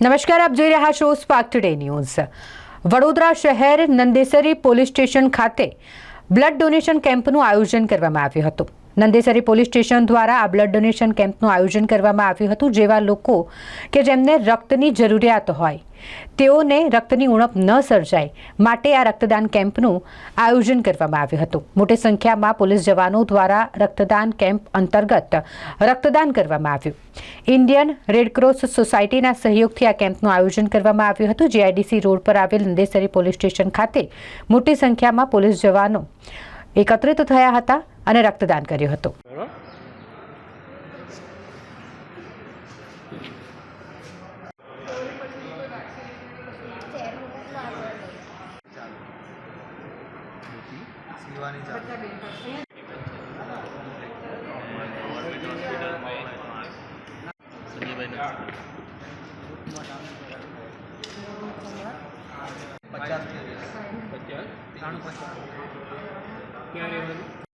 નમસ્કાર, આપ જોઈ રહ્યા છો સ્પાર્ક ટુડે ન્યૂઝ। વડોદરા શહેર નંદેસરી પોલીસ સ્ટેશન ખાતે બ્લડ ડોનેશન કેમ્પનું આયોજન કરવામાં આવ્યું હતું। નંદેસરી પોલીસ સ્ટેશન દ્વારા આ બ્લડ ડોનેશન કેમ્પનું આયોજન કરવામાં આવ્યું હતું। જેવા લોકો કે જેમને રક્તની જરૂરિયાત હોય તેઓને રક્તની ઉણપ ન સર્જાય માટે આ રક્તદાન કેમ્પનું આયોજન કરવામાં આવ્યું હતું। મોટી સંખ્યામાં પોલીસ જવાનો દ્વારા રક્તદાન કેમ્પ અંતર્ગત રક્તદાન કરવામાં આવ્યું। ઇન્ડિયન રેડક્રોસ સોસાયટીના સહયોગથી આ કેમ્પનું આયોજન કરવામાં આવ્યું હતું। જીઆઈડીસી રોડ પર આવેલ નંદેસરી પોલીસ સ્ટેશન ખાતે મોટી સંખ્યામાં પોલીસ જવાનો એકત્રિત થયા હતા અને રક્તદાન કર્યું હતું। क्या